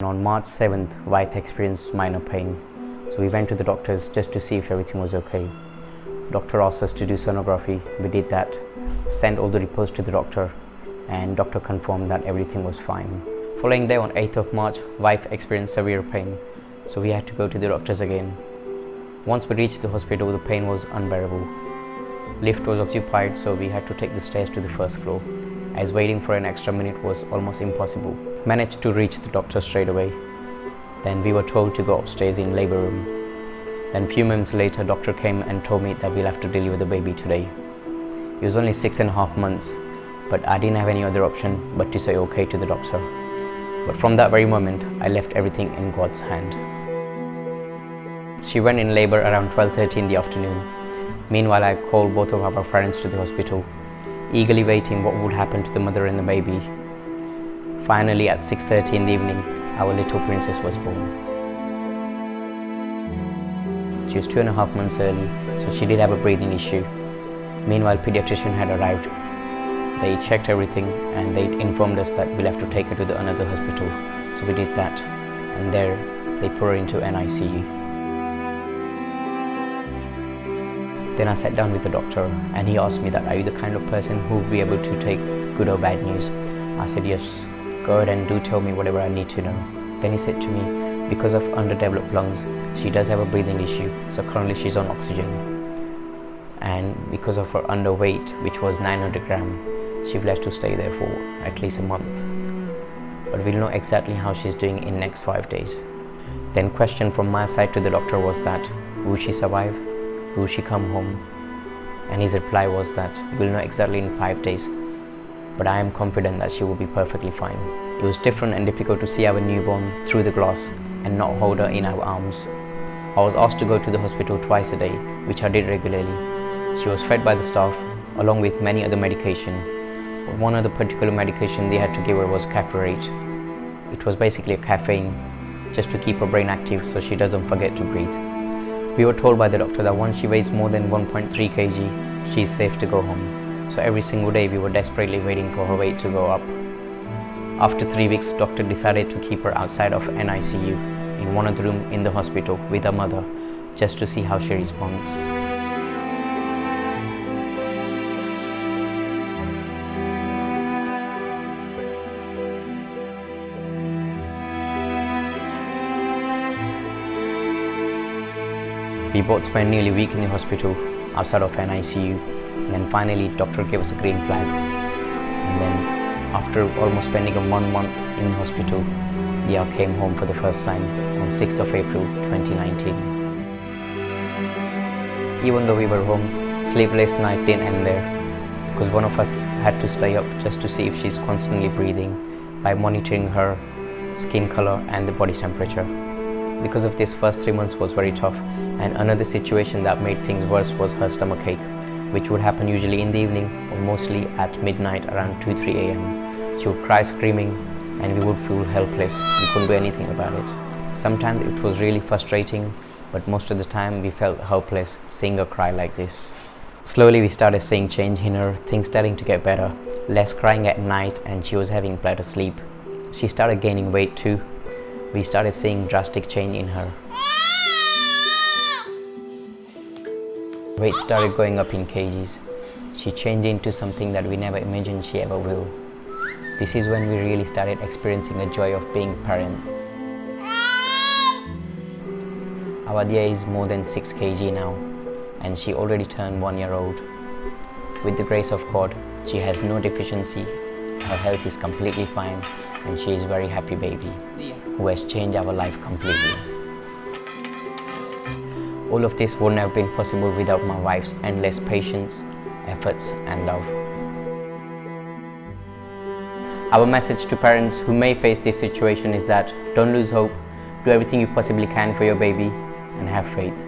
On March 7th, wife experienced minor pain, so we went to the doctors just to see if everything was okay. Doctor asked us to do sonography. We did that, sent all the reports to the doctor, and doctor confirmed that everything was fine. Following day on 8th of March, wife experienced severe pain, so we had to go to the doctors again. Once we reached the hospital, the pain was unbearable. Lift was occupied, so we had to take the stairs to the first floor, as waiting for an extra minute was almost impossible. Managed to reach the doctor straight away. Then we were told to go upstairs in labor room. Then few minutes later, doctor came and told me that we'll have to deliver the baby today. It was only 6.5 months, but I didn't have any other option but to say okay to the doctor. But from that very moment, I left everything in God's hand. She went in labor around 12:30 in the afternoon. Meanwhile, I called both of our parents to the hospital, eagerly waiting what would happen to the mother and the baby. Finally, at 6:30 in the evening, our little princess was born. She was 2.5 months early, so she did have a breathing issue. Meanwhile, pediatrician had arrived. They checked everything and they informed us that we'll have to take her to another hospital. So we did that, and there they put her into an ICU. Then I sat down with the doctor and he asked me that, are you the kind of person who will be able to take good or bad news? I said, yes, go ahead and do tell me whatever I need to know. Then he said to me, because of underdeveloped lungs, she does have a breathing issue, so currently she's on oxygen. And because of her underweight, which was 900 grams, she will have to stay there for at least a month. But we'll know exactly how she's doing in next 5 days. Then question from my side to the doctor was that, will she survive? Will she come home? And his reply was that we'll know exactly in 5 days, but I am confident that she will be perfectly fine. It was different and difficult to see our newborn through the glass and not hold her in our arms. I was asked to go to the hospital twice a day, which I did regularly. She was fed by the staff along with many other medication, but one other particular medication they had to give her was caffeine. It was basically a caffeine just to keep her brain active so she doesn't forget to breathe. We were told by the doctor that once she weighs more than 1.3 kg, she is safe to go home. So every single day we were desperately waiting for her weight to go up. After 3 weeks, doctor decided to keep her outside of an ICU in one of the rooms in the hospital with her mother, just to see how she responds. We both spent nearly a week in the hospital outside of an ICU, and then finally doctor gave us a green flag. And then after almost spending a month in the hospital, Diya came home for the first time on 6th of April 2019. Even though we were home, sleepless night didn't end there, because one of us had to stay up just to see if she's constantly breathing by monitoring her skin color and the body temperature. Because of this, first 3 months was very tough, and another situation that made things worse was her stomach ache, which would happen usually in the evening or mostly at midnight around 2-3 a.m. She would cry screaming and we would feel helpless. We couldn't do anything about it. Sometimes it was really frustrating, but most of the time we felt helpless seeing her cry like this. Slowly we started seeing change in her, things starting to get better, less crying at night, and she was having better sleep. She started gaining weight too. We started seeing drastic change in her. Weight started going up in kgs. She changed into something that we never imagined she ever will. This is when we really started experiencing the joy of being a parent. Our Diya is more than 6 kg now, and she already turned 1 year old. With the grace of God, she has no deficiency, her health is completely fine, and she is a very happy baby who has changed our life completely. All of this wouldn't have been possible without my wife's endless patience, efforts and love. Our message to parents who may face this situation is that don't lose hope, do everything you possibly can for your baby and have faith.